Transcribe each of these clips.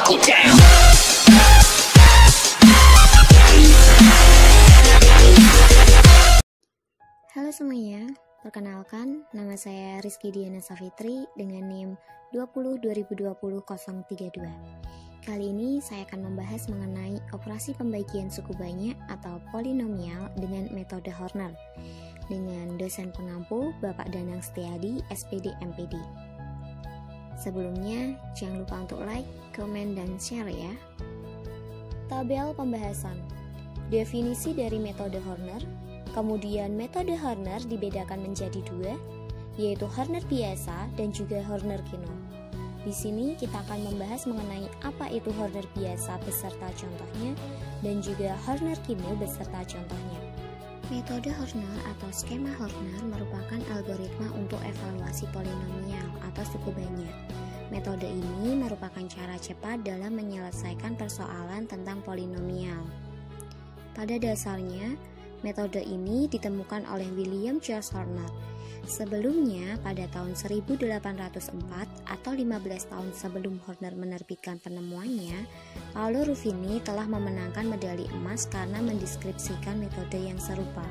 Halo semuanya, perkenalkan nama saya Rizky Diana Safitri dengan NIM 20202032. Kali ini saya akan membahas mengenai operasi pembagian suku banyak atau polinomial dengan metode Horner dengan dosen pengampu Bapak Danang Setiadi, SPD MPD. Sebelumnya, jangan lupa untuk like, komen, dan share ya. Tabel pembahasan. Definisi dari metode Horner. Kemudian metode Horner dibedakan menjadi dua, yaitu Horner biasa dan juga Horner Kino. Di sini kita akan membahas mengenai apa itu Horner biasa beserta contohnya dan juga Horner Kino beserta contohnya. Metode Horner atau skema Horner merupakan algoritma untuk evaluasi polinomial atau suku banyak. Metode ini merupakan cara cepat dalam menyelesaikan persoalan tentang polinomial. Pada dasarnya, metode ini ditemukan oleh William George Horner. Sebelumnya, pada tahun 1804 atau 15 tahun sebelum Horner menerbitkan penemuannya, Paolo Ruffini telah memenangkan medali emas karena mendeskripsikan metode yang serupa.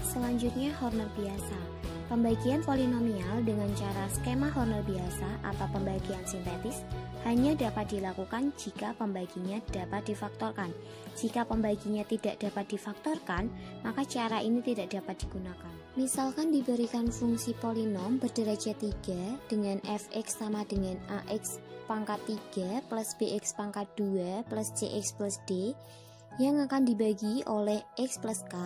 Selanjutnya, Horner biasa. Pembagian polinomial dengan cara skema Horner biasa atau pembagian sintetis hanya dapat dilakukan jika pembaginya dapat difaktorkan. Jika pembaginya tidak dapat difaktorkan, maka cara ini tidak dapat digunakan. Misalkan diberikan fungsi polinom berderajat 3 dengan fx sama dengan ax pangkat 3 plus bx pangkat 2 plus cx plus d yang akan dibagi oleh x plus k,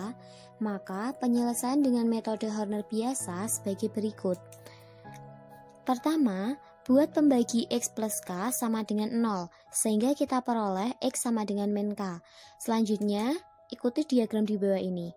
maka penyelesaian dengan metode Horner biasa sebagai berikut. Pertama, buat pembagi x plus k sama dengan 0, sehingga kita peroleh x sama dengan min k. Selanjutnya, ikuti diagram di bawah ini.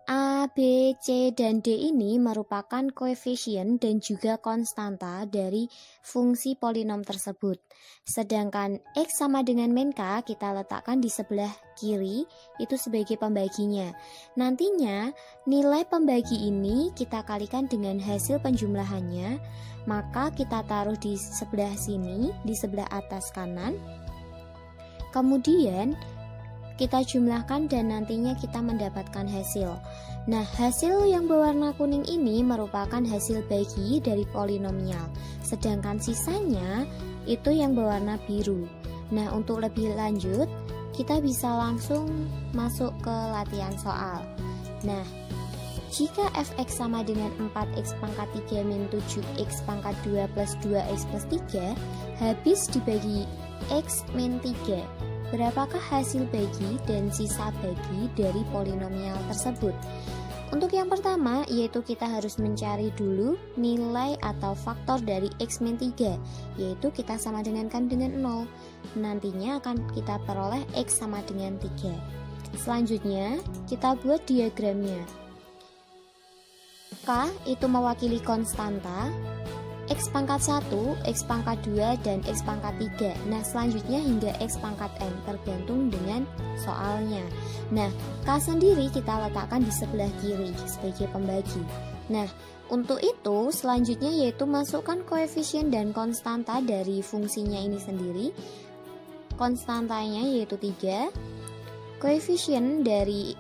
A, B, C, dan D ini merupakan koefisien dan juga konstanta dari fungsi polinom tersebut. Sedangkan X sama dengan min K kita letakkan di sebelah kiri, itu sebagai pembaginya. Nantinya, nilai pembagi ini kita kalikan dengan hasil penjumlahannya, maka kita taruh di sebelah sini, di sebelah atas kanan. Kemudian, kita jumlahkan dan nantinya kita mendapatkan hasil. Nah, hasil yang berwarna kuning ini merupakan hasil bagi dari polinomial, sedangkan sisanya itu yang berwarna biru. Nah, untuk lebih lanjut, kita bisa langsung masuk ke latihan soal. Nah, jika fx sama dengan 4x pangkat 3 min 7x pangkat 2 plus 2x plus 3 habis dibagi x min 3, berapakah hasil bagi dan sisa bagi dari polinomial tersebut? Untuk yang pertama, yaitu kita harus mencari dulu nilai atau faktor dari x min 3, yaitu kita sama dengankan dengan 0. Nantinya akan kita peroleh x sama dengan 3. Selanjutnya, kita buat diagramnya. K itu mewakili konstanta, X pangkat 1, X pangkat 2, dan X pangkat 3. Nah, selanjutnya hingga X pangkat N, tergantung dengan soalnya. Nah, K sendiri kita letakkan di sebelah kiri sebagai pembagi. Nah, untuk itu selanjutnya yaitu masukkan koefisien dan konstanta dari fungsinya ini sendiri. Konstantanya yaitu 3, koefisien dari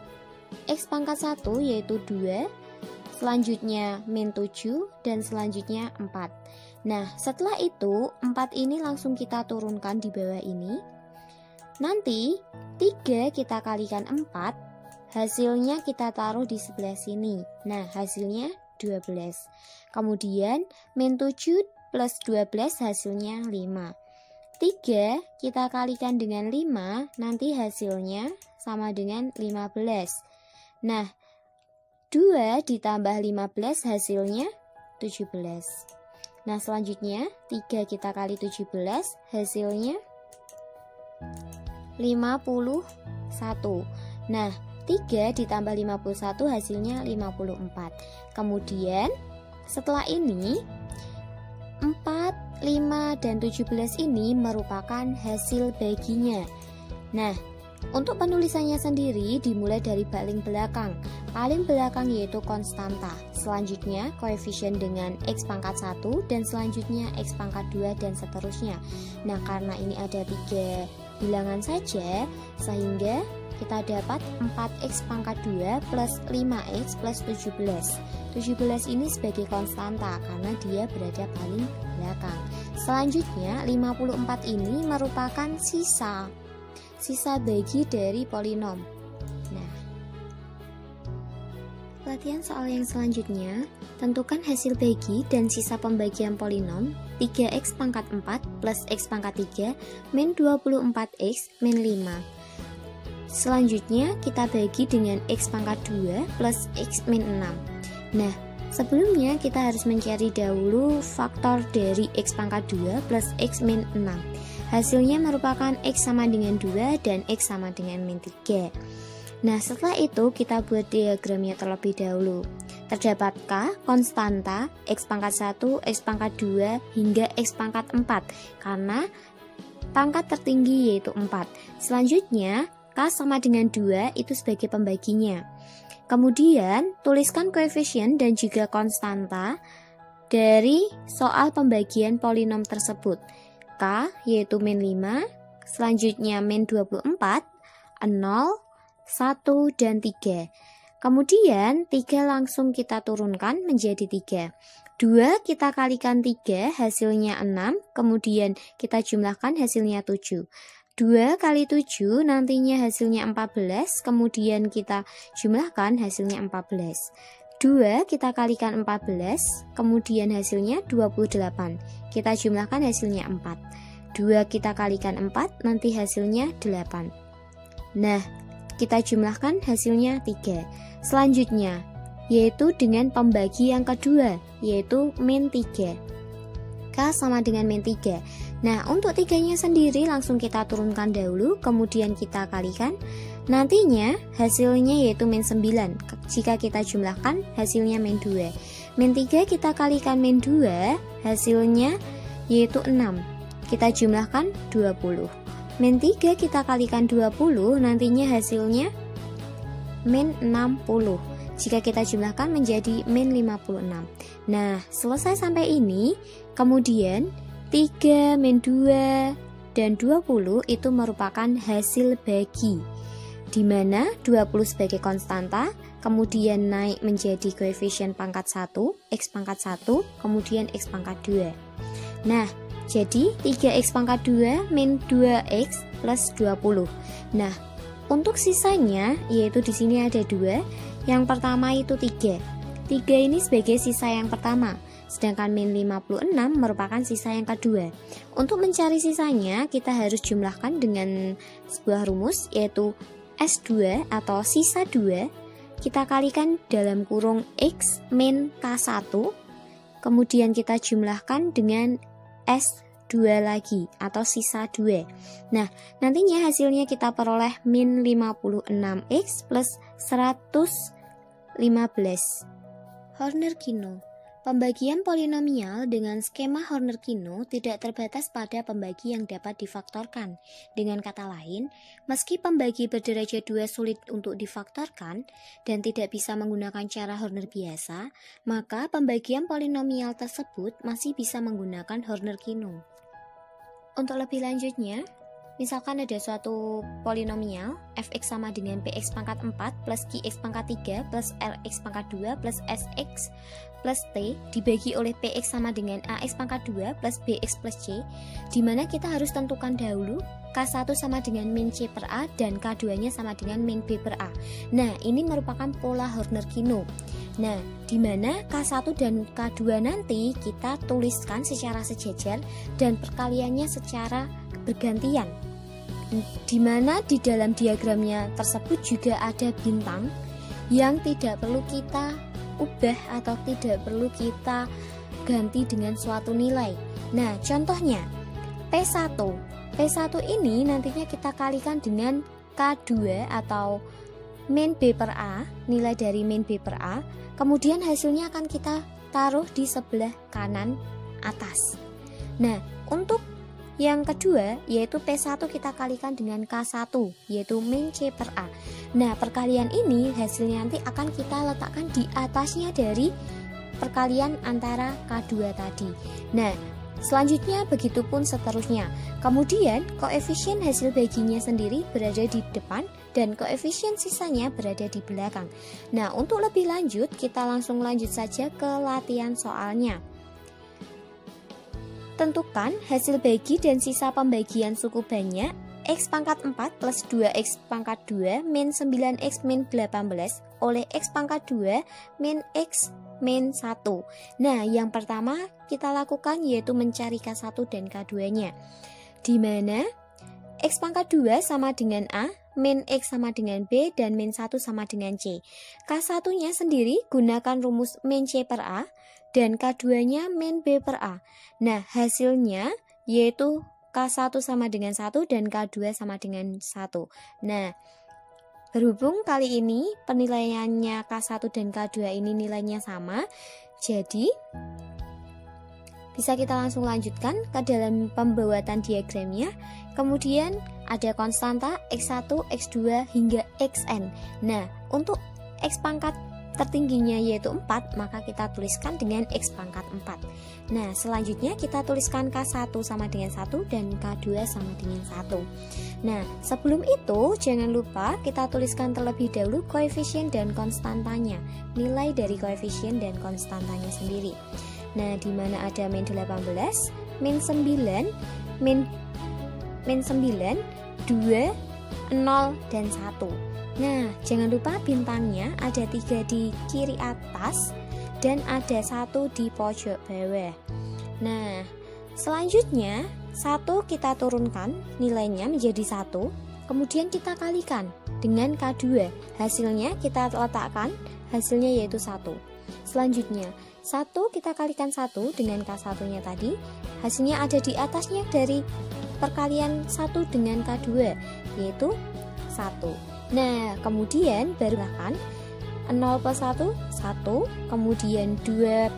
X pangkat 1 yaitu 2, selanjutnya min 7, dan selanjutnya 4. Nah, setelah itu 4 ini langsung kita turunkan di bawah ini. Nanti 3 kita kalikan 4, hasilnya kita taruh di sebelah sini. Nah, hasilnya 12. Kemudian min 7 plus 12 hasilnya 5. 3 kita kalikan dengan 5, nanti hasilnya sama dengan 15. Nah, 2 ditambah 15 hasilnya 17. Nah, selanjutnya 3 kita kali 17 hasilnya 51. Nah, 3 ditambah 51 hasilnya 54. Kemudian setelah ini 4, 5, dan 17 ini merupakan hasil baginya. Nah, untuk penulisannya sendiri dimulai dari paling belakang. Paling belakang yaitu konstanta. selanjutnya koefisien dengan X pangkat 1, dan selanjutnya X pangkat 2, dan seterusnya. Nah, karena ini ada 3 bilangan saja, sehingga kita dapat 4X pangkat 2 plus 5X plus 17. 17 ini sebagai konstanta karena dia berada paling belakang. Selanjutnya 54 ini merupakan sisa bagi dari polinom. Nah, latihan soal yang selanjutnya, tentukan hasil bagi dan sisa pembagian polinom 3X pangkat 4 plus X pangkat 3 min 24X min 5. Selanjutnya kita bagi dengan X pangkat 2 plus X min 6. Nah, sebelumnya kita harus mencari dahulu faktor dari X pangkat 2 plus X min 6. Hasilnya merupakan X sama dengan 2 dan X sama dengan min 3. Nah, setelah itu kita buat diagramnya terlebih dahulu. Terdapat K, konstanta, X pangkat 1, X pangkat 2, hingga X pangkat 4, karena pangkat tertinggi yaitu 4. Selanjutnya, K sama dengan 2 itu sebagai pembaginya. Kemudian, tuliskan koefisien dan juga konstanta dari soal pembagian polinom tersebut. K yaitu min 5, selanjutnya min 24, 0, 1, dan 3. Kemudian 3 langsung kita turunkan menjadi 3. 2 kita kalikan 3 hasilnya 6, kemudian kita jumlahkan hasilnya 7. 2 kali 7 nantinya hasilnya 14, kemudian kita jumlahkan hasilnya 14. 2 kita kalikan 14, kemudian hasilnya 28. Kita jumlahkan hasilnya 4. 2 kita kalikan 4, nanti hasilnya 8. Nah, kita jumlahkan hasilnya 3. Selanjutnya, yaitu dengan pembagi yang kedua, yaitu min 3. K sama dengan min 3. Nah, untuk 3-nya sendiri langsung kita turunkan dahulu, kemudian kita kalikan. Nantinya hasilnya yaitu min 9. Jika kita jumlahkan hasilnya min 2. Min 3 kita kalikan min 2, hasilnya yaitu 6. Kita jumlahkan 20. Min 3 kita kalikan 20, nantinya hasilnya min 60. Jika kita jumlahkan menjadi min 56. Nah, selesai sampai ini, kemudian 3, min 2, dan 20 itu merupakan hasil bagi, di mana 20 sebagai konstanta, kemudian naik menjadi koefisien pangkat 1, X pangkat 1, kemudian X pangkat 2. Nah, jadi 3X pangkat 2 min 2X plus 20. Nah, untuk sisanya, yaitu di sini ada 2. Yang pertama itu 3. 3 ini sebagai sisa yang pertama, sedangkan min 56 merupakan sisa yang kedua. Untuk mencari sisanya, kita harus jumlahkan dengan sebuah rumus, yaitu S2 atau sisa 2, kita kalikan dalam kurung X min K1, kemudian kita jumlahkan dengan S2 lagi atau sisa 2. Nah, nantinya hasilnya kita peroleh min 56X plus 115. Horner-Kino. Pembagian polinomial dengan skema Horner-Kino tidak terbatas pada pembagi yang dapat difaktorkan. Dengan kata lain, meski pembagi berderajat 2 sulit untuk difaktorkan dan tidak bisa menggunakan cara Horner biasa, maka pembagian polinomial tersebut masih bisa menggunakan Horner-Kino. Untuk lebih lanjutnya, misalkan ada suatu polinomial fx sama dengan bx pangkat 4 plus qx pangkat 3 plus lx pangkat 2 plus sx plus t dibagi oleh px sama dengan ax pangkat 2 plus bx plus c, di mana kita harus tentukan dahulu k1 sama dengan min c per a dan k2-nya sama dengan min b per a. Nah, ini merupakan pola Horner-Kino. Nah, di mana k1 dan k2 nanti kita tuliskan secara sejajar dan perkaliannya secara bergantian. Di mana di dalam diagramnya tersebut juga ada bintang yang tidak perlu kita ubah atau tidak perlu kita ganti dengan suatu nilai. Nah, contohnya P1. P1 ini nantinya kita kalikan dengan K2 atau min B per A, nilai dari min B per A. Kemudian hasilnya akan kita taruh di sebelah kanan atas. Nah, untuk Yang kedua yaitu P1 kita kalikan dengan K1, yaitu min C per A. Nah, perkalian ini hasilnya nanti akan kita letakkan di atasnya dari perkalian antara K2 tadi. Nah, selanjutnya begitupun seterusnya. Kemudian koefisien hasil baginya sendiri berada di depan dan koefisien sisanya berada di belakang. Nah, untuk lebih lanjut kita langsung lanjut saja ke latihan soalnya. Tentukan hasil bagi dan sisa pembagian suku banyak X pangkat 4 plus 2X pangkat 2 min 9X min 18 oleh X pangkat 2 min X min 1. Nah, yang pertama kita lakukan yaitu mencari K1 dan K2-nya. Di mana X pangkat 2 sama dengan A, min X sama dengan B, dan min 1 sama dengan C. K1-nya sendiri gunakan rumus min C per A, dan K2-nya min B per A. Nah, hasilnya yaitu K1 sama dengan 1 dan K2 sama dengan 1. Nah, berhubung kali ini penilaiannya K1 dan K2 ini nilainya sama, jadi bisa kita langsung lanjutkan ke dalam pembuatan diagramnya. Kemudian ada konstanta X1, X2 hingga Xn. Nah, untuk X pangkat tertingginya yaitu 4, maka kita tuliskan dengan X pangkat 4. Nah, selanjutnya kita tuliskan K1 sama dengan 1 dan K2 sama dengan 1. Nah, sebelum itu jangan lupa kita tuliskan terlebih dahulu koefisien dan konstantanya, nilai dari koefisien dan konstantanya sendiri. Nah, di mana ada min 18, min 9, min 9, 2, 0, dan 1. Nah, jangan lupa bintangnya ada 3 di kiri atas dan ada 1 di pojok bawah. Nah, selanjutnya 1 kita turunkan nilainya menjadi 1, kemudian kita kalikan dengan K2. Hasilnya kita letakkan, hasilnya yaitu 1. Selanjutnya 1 kita kalikan 1 dengan K1-nya tadi, hasilnya ada di atasnya dari perkalian 1 dengan K2, yaitu 1. Nah, kemudian baru kan 0 plus 1, 1, kemudian 2.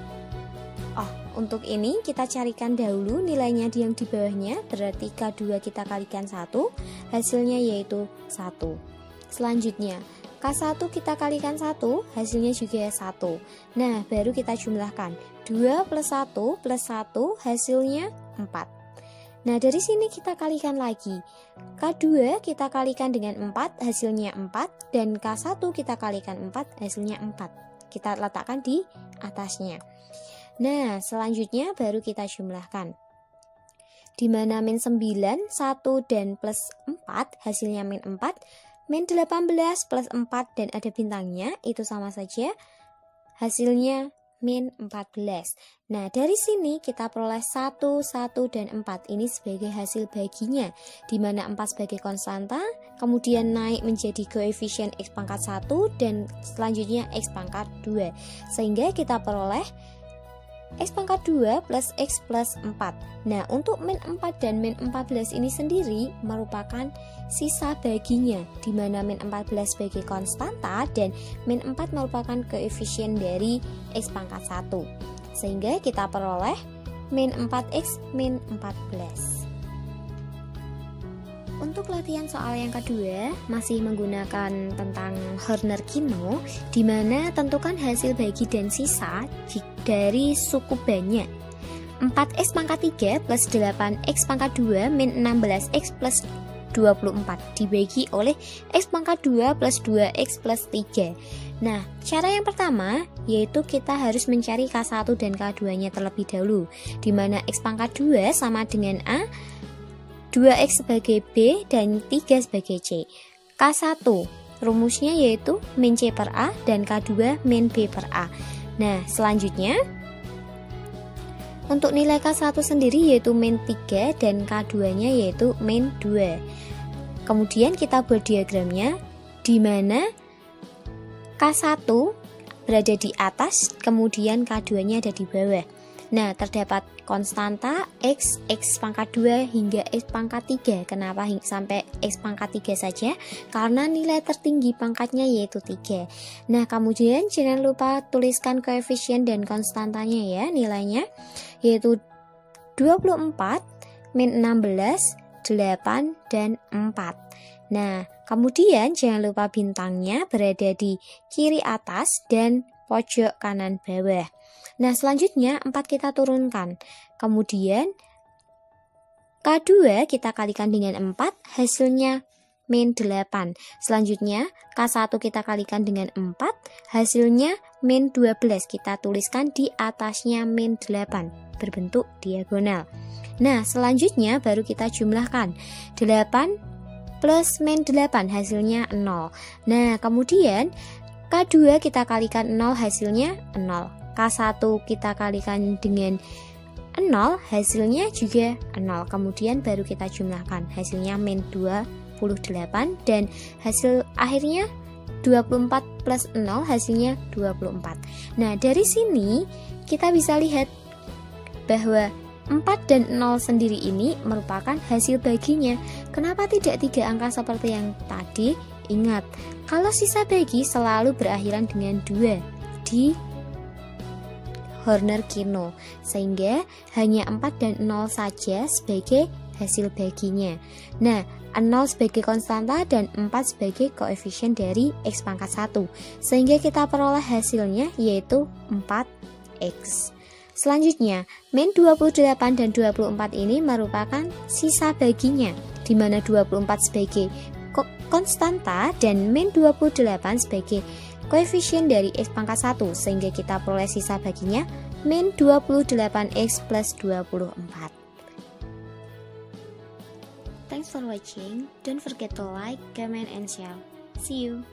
Untuk ini kita carikan dahulu nilainya yang di bawahnya, berarti K2 kita kalikan 1, hasilnya yaitu 1. Selanjutnya, K1 kita kalikan 1, hasilnya juga 1. Nah, baru kita jumlahkan 2 plus 1 plus 1, hasilnya 4. Nah, dari sini kita kalikan lagi. K2 kita kalikan dengan 4, hasilnya 4. Dan K1 kita kalikan 4, hasilnya 4. Kita letakkan di atasnya. Nah, selanjutnya baru kita jumlahkan. Di mana min 9, 1, dan plus 4, hasilnya min 4. Min 18 plus 4 dan ada bintangnya, itu sama saja. Hasilnya min 14. Nah, dari sini kita peroleh 1, 1, dan 4. Ini sebagai hasil baginya, di mana 4 sebagai konstanta, kemudian naik menjadi koefisien X pangkat 1, dan selanjutnya X pangkat 2. Sehingga kita peroleh X pangkat 2 plus X plus 4. Nah, untuk min 4 dan min 14 ini sendiri merupakan sisa baginya, di mana min 14 sebagai konstanta dan min 4 merupakan koefisien dari X pangkat 1. Sehingga kita peroleh min 4X min 14. Untuk latihan soal yang kedua masih menggunakan tentang Horner-Kino, di mana tentukan hasil bagi dan sisa dari suku banyak 4x pangkat 3 plus 8x pangkat 2 min 16x plus 24 dibagi oleh x pangkat 2 plus 2x plus 3. Nah, cara yang pertama yaitu kita harus mencari K1 dan K2-nya terlebih dahulu, di mana x pangkat 2 sama dengan A, 2x sebagai B, dan 3 sebagai C. K1 rumusnya yaitu min C per A dan K2 min B per A. Nah, selanjutnya untuk nilai K1 sendiri yaitu min 3 dan K2-nya yaitu min 2. Kemudian kita buat diagramnya, di mana K1 berada di atas, kemudian K2-nya ada di bawah. Nah, terdapat konstanta X pangkat 2 hingga X pangkat 3. Kenapa sampai X pangkat 3 saja? Karena nilai tertinggi pangkatnya yaitu 3. Nah, kemudian jangan lupa tuliskan koefisien dan konstantanya ya, nilainya yaitu 24, min 16, 8, dan 4. Nah, kemudian jangan lupa bintangnya berada di kiri atas dan pojok kanan bawah. Nah, selanjutnya 4 kita turunkan. Kemudian K2 kita kalikan dengan 4, hasilnya min 8. Selanjutnya K1 kita kalikan dengan 4, hasilnya min 12. Kita tuliskan di atasnya min 8, berbentuk diagonal. Nah, selanjutnya baru kita jumlahkan. 8 plus min 8 hasilnya 0. Nah, kemudian K2 kita kalikan 0 hasilnya 0. K1 kita kalikan dengan 0 hasilnya juga 0. Kemudian baru kita jumlahkan, hasilnya min 28 dan hasil akhirnya 24 plus 0 hasilnya 24. Nah, dari sini kita bisa lihat bahwa 4 dan 0 sendiri ini merupakan hasil baginya. Kenapa tidak 3 angka seperti yang tadi? Ingat, kalau sisa bagi selalu berakhiran dengan 2 di Horner-Kino, sehingga hanya 4 dan 0 saja sebagai hasil baginya. Nah, 0 sebagai konstanta dan 4 sebagai koefisien dari X pangkat 1, sehingga kita peroleh hasilnya yaitu 4X. Selanjutnya, min 28 dan 24 ini merupakan sisa baginya, di mana 24 sebagai konstanta dan min 28 sebagai koefisien dari X pangkat 1, sehingga kita peroleh sisa baginya min 28X plus 24. Thanks for watching. Don't forget to like, comment, and share. See you.